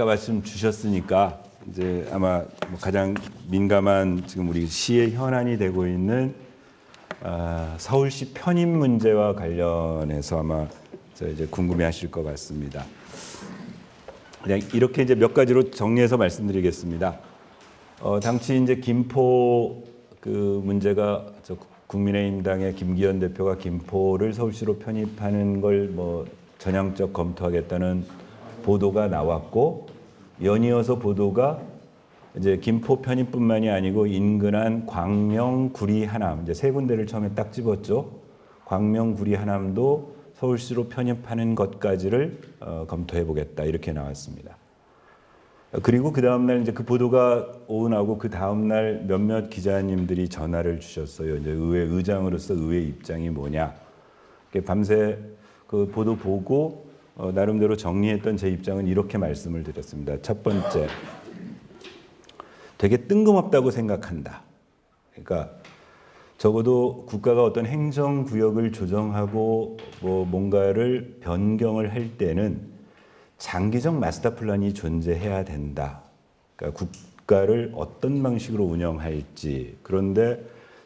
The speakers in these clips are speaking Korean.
아까 말씀 주셨으니까 이제 아마 뭐 가장 민감한 지금 우리 시의 현안이 되고 있는 서울시 편입 문제와 관련해서 아마 이제 궁금해하실 것 같습니다. 그냥 이렇게 이제 몇 가지로 정리해서 말씀드리겠습니다. 당시 이제 김포 그 문제가 국민의힘당의 김기현 대표가 김포를 서울시로 편입하는 걸 뭐 전향적 검토하겠다는 보도가 나왔고, 연이어서 보도가 이제 김포 편입뿐만이 아니고 인근한 광명, 구리, 하남 이제 세 군데를 처음에 딱 집었죠. 광명, 구리, 하남도 서울시로 편입하는 것까지를 검토해 보겠다 이렇게 나왔습니다. 그리고 그 다음 날 이제 그 보도가 오은하고 그 다음 날 몇몇 기자님들이 전화를 주셨어요. 이제 의회 의장으로서 의회 입장이 뭐냐. 밤새 그 보도 보고 나름대로 정리했던 제 입장은 이렇게 말씀을 드렸습니다. 첫 번째, 되게 뜬금없다고 생각한다. 그러니까 적어도 국가가 어떤 행정구역을 조정하고 뭐 뭔가를 변경을 할 때는 장기적 마스터 플랜이 존재해야 된다. 그러니까 국가를 어떤 방식으로 운영할지. 그런데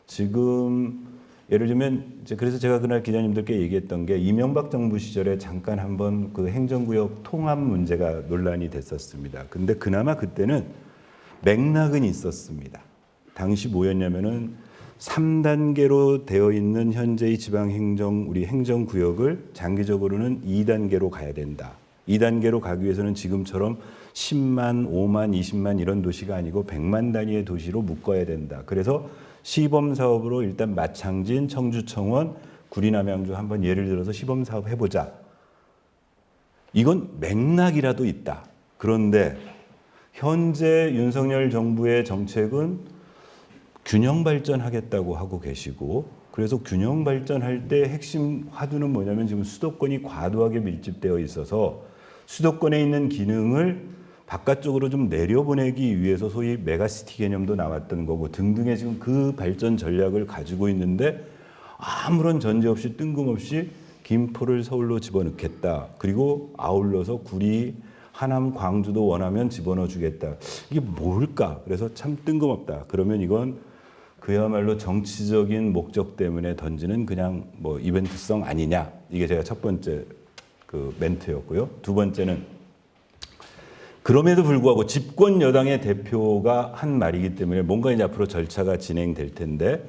지금 예를 들면 이제 그래서 제가 그날 기자님들께 얘기했던 게 이명박 정부 시절에 잠깐 한번 그 행정구역 통합 문제가 논란이 됐었습니다. 근데 그나마 그때는 맥락은 있었습니다. 당시 뭐였냐면은 3단계로 되어 있는 현재의 지방행정 우리 행정구역을 장기적으로는 2단계로 가야 된다. 2단계로 가기 위해서는 지금처럼 10만, 5만, 20만 이런 도시가 아니고 100만 단위의 도시로 묶어야 된다. 그래서 시범 사업으로 일단 마창진, 청주, 청원, 구리, 남양주 한번 예를 들어서 시범 사업 해보자. 이건 맥락이라도 있다. 그런데 현재 윤석열 정부의 정책은 균형 발전하겠다고 하고 계시고, 그래서 균형 발전할 때 핵심 화두는 뭐냐면 지금 수도권이 과도하게 밀집되어 있어서 수도권에 있는 기능을 바깥쪽으로 좀 내려보내기 위해서 소위 메가시티 개념도 나왔던 거고 등등의 지금 그 발전 전략을 가지고 있는데 아무런 전제 없이 뜬금없이 김포를 서울로 집어넣겠다. 그리고 아울러서 구리, 하남, 광주도 원하면 집어넣어 주겠다. 이게 뭘까? 그래서 참 뜬금없다. 그러면 이건 그야말로 정치적인 목적 때문에 던지는 그냥 뭐 이벤트성 아니냐. 이게 제가 첫 번째 그 멘트였고요. 두 번째는 그럼에도 불구하고 집권 여당의 대표가 한 말이기 때문에 뭔가 이제 앞으로 절차가 진행될 텐데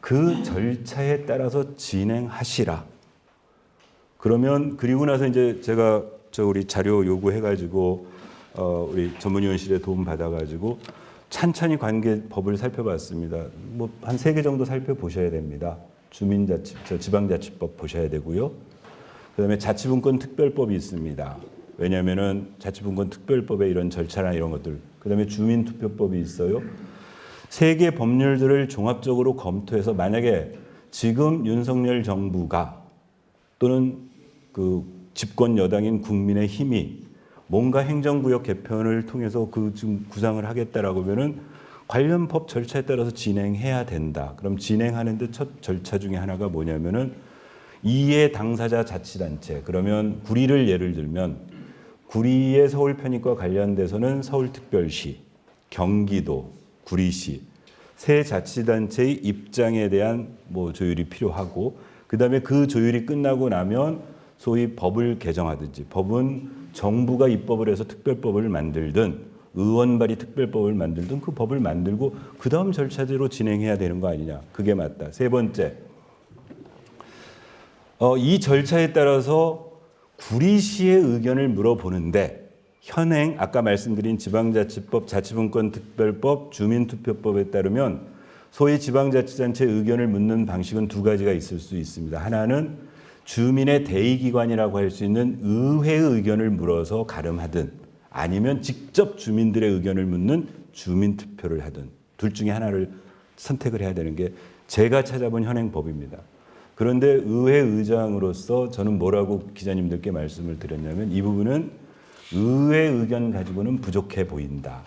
그 절차에 따라서 진행하시라. 그러면 그리고 나서 이제 제가 우리 자료 요구해가지고 우리 전문위원실에 도움 받아가지고 찬찬히 관계법을 살펴봤습니다. 뭐 한 3개 정도 살펴보셔야 됩니다. 지방자치법 보셔야 되고요. 그다음에 자치분권 특별법이 있습니다. 왜냐하면은 자치분권 특별법에 이런 절차나 이런 것들, 그다음에 주민투표법이 있어요. 3개 법률들을 종합적으로 검토해서 만약에 지금 윤석열 정부가 또는 그 집권 여당인 국민의힘이 뭔가 행정구역 개편을 통해서 그 지금 구상을 하겠다라고 하면은 관련 법 절차에 따라서 진행해야 된다. 그럼 진행하는데 첫 절차 중에 하나가 뭐냐면은 이해 당사자 자치단체. 그러면 구리를 예를 들면 구리의 서울 편입과 관련돼서는 서울특별시, 경기도, 구리시 세 자치단체의 입장에 대한 뭐 조율이 필요하고, 그다음에 그 조율이 끝나고 나면 소위 법을 개정하든지, 법은 정부가 입법을 해서 특별법을 만들든 의원 발의 특별법을 만들든 그 법을 만들고 그 다음 절차대로 진행해야 되는 거 아니냐. 그게 맞다. 세 번째, 이 절차에 따라서 구리시의 의견을 물어보는데 현행 아까 말씀드린 지방자치법, 자치분권 특별법, 주민투표법에 따르면 소위 지방자치단체 의견을 묻는 방식은 2가지가 있을 수 있습니다. 하나는 주민의 대의기관이라고 할 수 있는 의회의 의견을 물어서 가름하든 아니면 직접 주민들의 의견을 묻는 주민투표를 하든 둘 중에 하나를 선택을 해야 되는 게 제가 찾아본 현행 법입니다. 그런데 의회 의장으로서 저는 뭐라고 기자님들께 말씀을 드렸냐면 이 부분은 의회 의견 가지고는 부족해 보인다.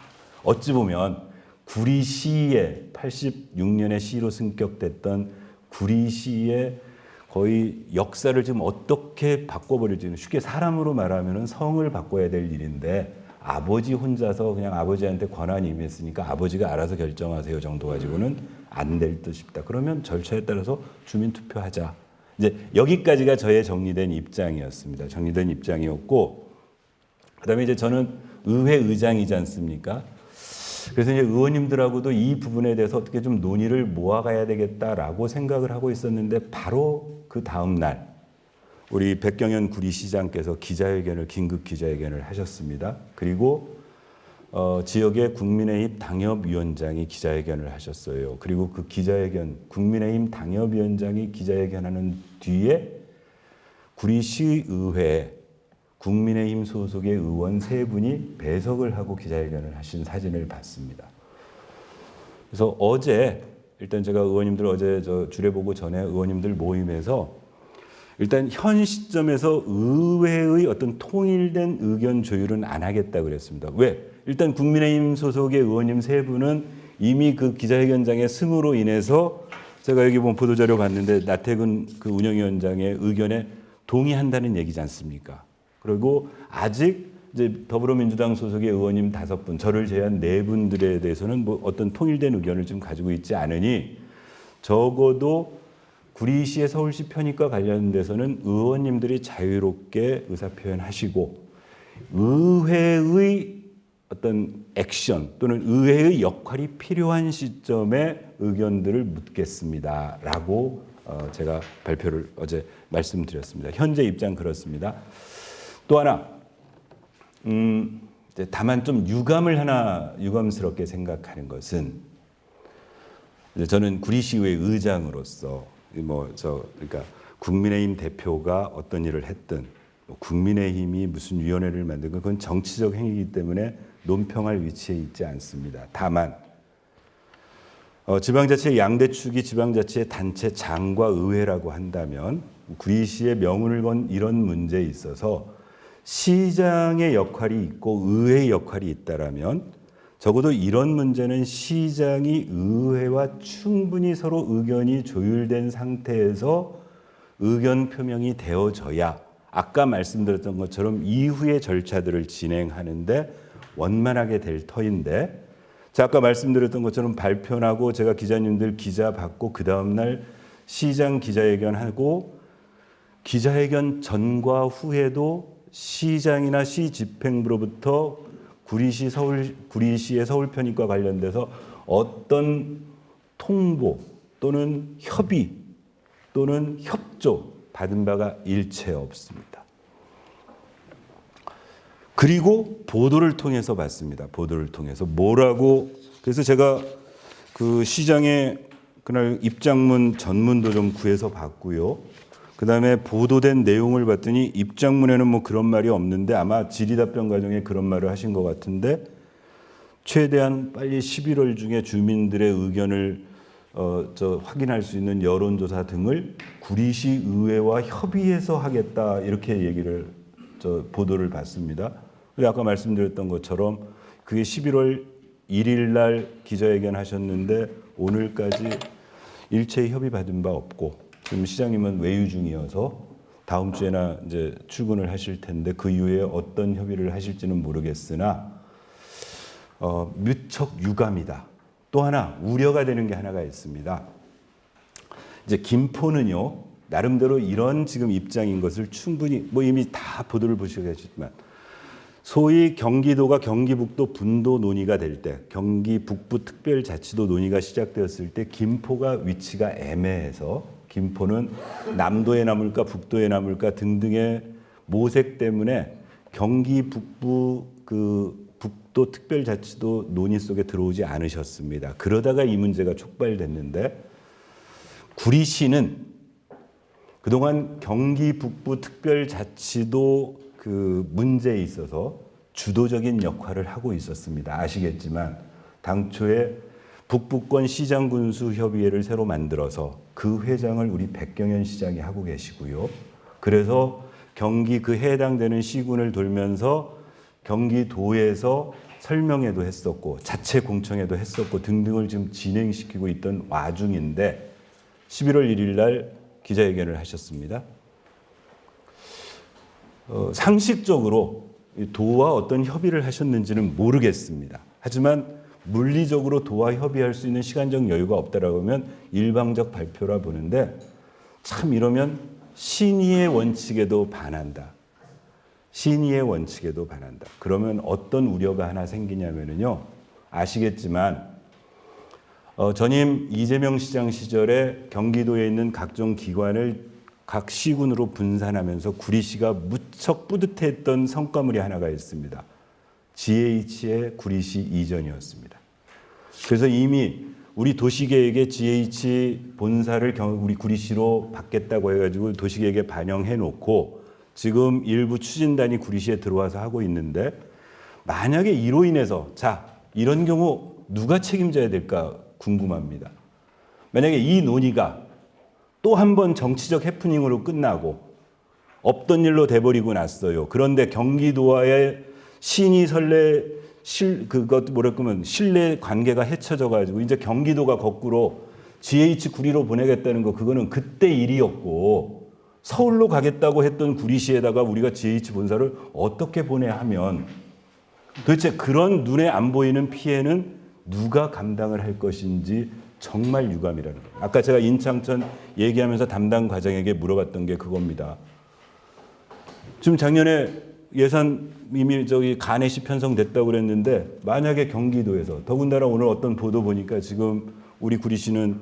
어찌 보면 구리시에 86년에 시로 승격됐던 구리시의 거의 역사를 지금 어떻게 바꿔버릴지는 쉽게 사람으로 말하면 성을 바꿔야 될 일인데 아버지 혼자서 그냥 아버지한테 권한이 임했으니까 아버지가 알아서 결정하세요 정도 가지고는 안 될 듯 싶다. 그러면 절차에 따라서 주민투표하자. 이제 여기까지가 저의 정리된 입장이었습니다. 정리된 입장이었고, 그다음에 이제 저는 의회 의장이지 않습니까? 그래서 이제 의원님들하고도 이 부분에 대해서 어떻게 좀 논의를 모아가야 되겠다라고 생각을 하고 있었는데, 바로 그 다음 날 우리 백경현 구리시장께서 긴급 기자회견을 하셨습니다. 그리고 지역의 국민의힘 당협위원장이 기자회견을 하셨어요. 그리고 그 기자회견, 국민의힘 당협위원장이 기자회견하는 뒤에 구리시의회에 국민의힘 소속의 의원 3분이 배석을 하고 기자회견을 하신 사진을 봤습니다. 그래서 어제 일단 제가 의원님들 어제 주례 보고 전에 의원님들 모임에서 일단 현 시점에서 의회의 어떤 통일된 의견 조율은 안 하겠다 그랬습니다. 왜? 일단 국민의힘 소속의 의원님 3분은 이미 그 기자회견장의 승으로 인해서 제가 여기 보면 보도자료 봤는데 나태근 그 운영위원장의 의견에 동의한다는 얘기지 않습니까? 그리고 아직 이제 더불어민주당 소속의 의원님 5분, 저를 제외한 4분들에 대해서는 뭐 어떤 통일된 의견을 좀 가지고 있지 않으니 적어도 구리시의 서울시 편입과 관련돼서는 의원님들이 자유롭게 의사표현하시고 의회의 어떤 액션 또는 의회의 역할이 필요한 시점에 의견들을 묻겠습니다라고 제가 발표를 어제 말씀드렸습니다. 현재 입장 그렇습니다. 또 하나 다만 좀 유감스럽게 생각하는 것은 저는 구리시의회 의장으로서 그러니까 국민의힘 대표가 어떤 일을 했든 국민의힘이 무슨 위원회를 만들건 그건 정치적 행위이기 때문에 논평할 위치에 있지 않습니다. 다만 지방자치의 양대축이 지방자치의 단체 장과 의회라고 한다면 구리시의 명운을 건 이런 문제에 있어서 시장의 역할이 있고 의회의 역할이 있다라면 적어도 이런 문제는 시장이 의회와 충분히 서로 의견이 조율된 상태에서 의견 표명이 되어져야 아까 말씀드렸던 것처럼 이후의 절차들을 진행하는데 원만하게 될 터인데, 자, 아까 말씀드렸던 것처럼 발표하고 제가 기자님들 기자 받고 그 다음날 시장 기자회견하고 기자회견 전과 후에도 시장이나 시 집행부로부터 구리시의 서울 편입과 관련돼서 어떤 통보 또는 협의 또는 협조 받은 바가 일체 없습니다. 그리고 보도를 통해서 봤습니다. 보도를 통해서 뭐라고, 그래서 제가 그 시장의 그날 입장문 전문도 좀 구해서 봤고요. 그다음에 보도된 내용을 봤더니 입장문에는 뭐 그런 말이 없는데 아마 질의답변 과정에 그런 말을 하신 것 같은데, 최대한 빨리 11월 중에 주민들의 의견을 확인할 수 있는 여론조사 등을 구리시 의회와 협의해서 하겠다 이렇게 얘기를 보도를 봤습니다. 아까 말씀드렸던 것처럼 그게 11월 1일 날 기자회견 하셨는데 오늘까지 일체의 협의 받은 바 없고, 지금 시장님은 외유 중이어서 다음 주에나 이제 출근을 하실 텐데 그 이후에 어떤 협의를 하실지는 모르겠으나 무척 유감이다. 또 하나 우려가 되는 게 하나가 있습니다. 이제 김포는요 나름대로 이런 지금 입장인 것을 충분히 이미 다 보도를 보시고 계시지만, 소위 경기도가 경기북도 분도 논의가 될 때, 경기 북부 특별자치도 논의가 시작되었을 때 김포가 위치가 애매해서 김포는 남도에 남을까 북도에 남을까 등등의 모색 때문에 경기 북부 북도 특별자치도 논의 속에 들어오지 않으셨습니다. 그러다가 이 문제가 촉발됐는데, 구리시는 그동안 경기 북부 특별자치도 그 문제에 있어서 주도적인 역할을 하고 있었습니다. 아시겠지만 당초에 북부권 시장군수협의회를 새로 만들어서 그 회장을 우리 백경현 시장이 하고 계시고요. 그래서 경기 그 해당되는 시군을 돌면서 경기도에서 설명회도 했었고 자체 공청회도 했었고 등등을 지금 진행시키고 있던 와중인데 11월 1일 날 기자회견을 하셨습니다. 상식적으로 도와 어떤 협의를 하셨는지는 모르겠습니다. 하지만 물리적으로 도와 협의할 수 있는 시간적 여유가 없다라고 하면 일방적 발표라 보는데, 참 이러면 신의의 원칙에도 반한다. 신의의 원칙에도 반한다. 그러면 어떤 우려가 하나 생기냐면요. 아시겠지만 전임 이재명 시장 시절에 경기도에 있는 각종 기관을 각 시군으로 분산하면서 구리시가 무척 뿌듯해했던 성과물이 하나가 있습니다. GH의 구리시 이전이었습니다. 그래서 이미 우리 도시계획에 GH 본사를 우리 구리시로 받겠다고 해가지고 도시계획에 반영해 놓고 지금 일부 추진단이 구리시에 들어와서 하고 있는데, 만약에 이로 인해서 이런 경우 누가 책임져야 될까 궁금합니다. 만약에 이 논의가 또 한 번 정치적 해프닝으로 끝나고 없던 일로 돼버리고 났어요. 그런데 경기도와의 신의 선례 신뢰 관계가 해쳐져 가지고 이제 경기도가 거꾸로 GH 구리로 보내겠다는 거, 그거는 그때 일이었고, 서울로 가겠다고 했던 구리시에다가 우리가 GH 본사를 어떻게 보내야 하면 도대체 그런 눈에 안 보이는 피해는 누가 감당을 할 것인지 정말 유감이라는 거예요. 아까 제가 인창천 얘기하면서 담당 과장에게 물어봤던 게 그겁니다. 지금 작년에 예산 이미 간에시 편성됐다고 그랬는데, 만약에 경기도에서, 더군다나 오늘 어떤 보도 보니까 지금 우리 구리시는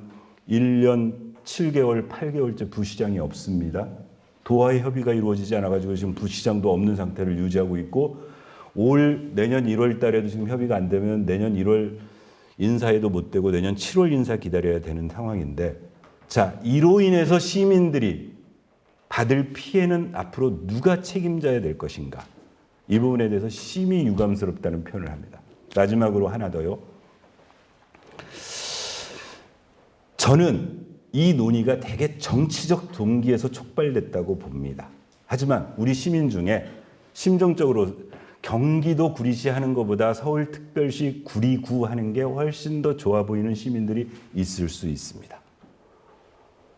1년 7개월, 8개월째 부시장이 없습니다. 도와의 협의가 이루어지지 않아가지고 지금 부시장도 없는 상태를 유지하고 있고, 내년 1월 달에도 지금 협의가 안 되면 내년 1월 인사에도 못 되고 내년 7월 인사 기다려야 되는 상황인데, 이로 인해서 시민들이 받을 피해는 앞으로 누가 책임져야 될 것인가? 이 부분에 대해서 심히 유감스럽다는 표현을 합니다. 마지막으로 하나 더요. 저는 이 논의가 되게 정치적 동기에서 촉발됐다고 봅니다. 하지만 우리 시민 중에 심정적으로 경기도 구리시 하는 것보다 서울특별시 구리구 하는 게 훨씬 더 좋아 보이는 시민들이 있을 수 있습니다.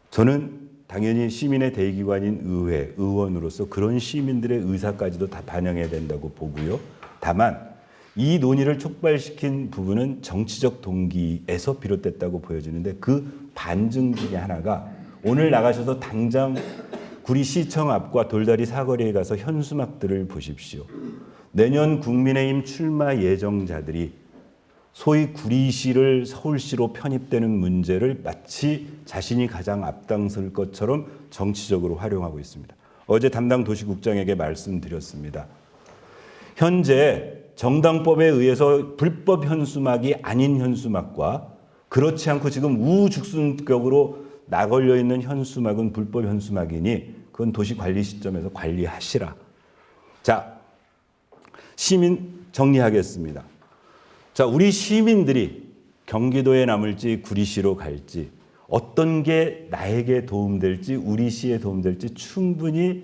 저는 당연히 시민의 대기관인 의회, 의원으로서 그런 시민들의 의사까지도 다 반영해야 된다고 보고요. 다만 이 논의를 촉발시킨 부분은 정치적 동기에서 비롯됐다고 보여지는데, 그 반증 중에 하나가 오늘 나가셔서 당장 구리시청 앞과 돌다리 사거리에 가서 현수막들을 보십시오. 내년 국민의힘 출마 예정자들이 소위 구리시를 서울시로 편입되는 문제를 마치 자신이 가장 앞장설 것처럼 정치적으로 활용하고 있습니다. 어제 담당 도시국장에게 말씀드렸습니다. 현재 정당법에 의해서 불법 현수막이 아닌 현수막과 그렇지 않고 지금 우죽순격으로 나걸려 있는 현수막은 불법 현수막이니 그건 도시관리 시점에서 관리하시라. 시민 정리하겠습니다. 우리 시민들이 경기도에 남을지 구리시로 갈지, 어떤 게 나에게 도움될지 우리 시에 도움될지 충분히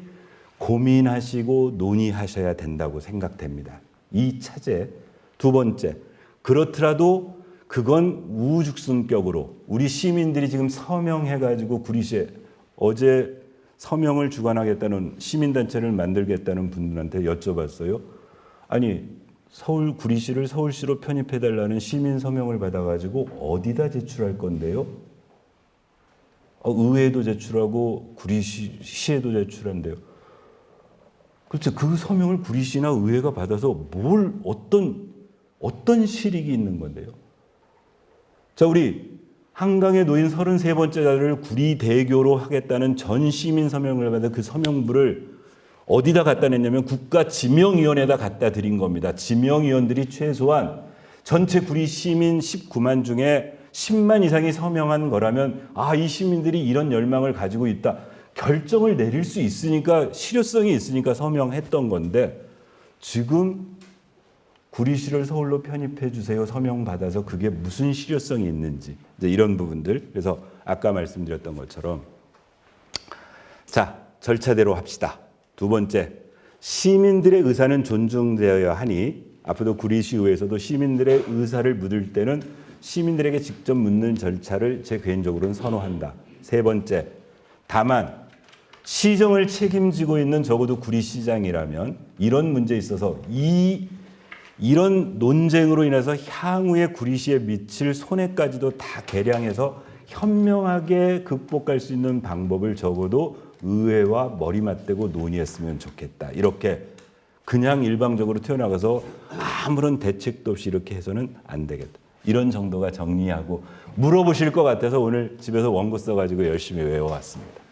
고민하시고 논의하셔야 된다고 생각됩니다. 이 차제. 두 번째, 그렇더라도 그건 우죽순격으로 우리 시민들이 지금 서명해가지고 구리시에, 어제 서명을 주관하겠다는 시민단체를 만들겠다는 분들한테 여쭤봤어요. 아니, 서울 구리시를 서울시로 편입해달라는 시민 서명을 받아가지고 어디다 제출할 건데요? 의회에도 제출하고 구리시에도 제출한대요. 그렇죠. 그 서명을 구리시나 의회가 받아서 어떤 실익이 있는 건데요? 우리 한강에 놓인 33번째 자리를 구리대교로 하겠다는 전 시민 서명을 받아 그 서명부를 어디다 갖다 냈냐면 국가지명위원회에다 갖다 드린 겁니다. 지명위원들이 최소한 전체 구리 시민 19만 중에 10만 이상이 서명한 거라면 이 시민들이 이런 열망을 가지고 있다. 결정을 내릴 수 있으니까, 실효성이 있으니까 서명했던 건데, 지금 구리시를 서울로 편입해 주세요 서명 받아서 그게 무슨 실효성이 있는지, 이제 이런 부분들. 그래서 아까 말씀드렸던 것처럼 절차대로 합시다. 두 번째, 시민들의 의사는 존중되어야 하니 앞으로 구리시의회에서도 시민들의 의사를 묻을 때는 시민들에게 직접 묻는 절차를 제 개인적으로는 선호한다. 세 번째, 다만 시정을 책임지고 있는 적어도 구리시장이라면 이런 문제에 있어서 이런 논쟁으로 인해서 향후에 구리시에 미칠 손해까지도 다 계량해서 현명하게 극복할 수 있는 방법을 적어도 의회와 머리 맞대고 논의했으면 좋겠다. 이렇게 그냥 일방적으로 튀어나가서 아무런 대책도 없이 이렇게 해서는 안 되겠다. 이런 정도가 정리하고 물어보실 것 같아서 오늘 집에서 원고 써가지고 열심히 외워왔습니다.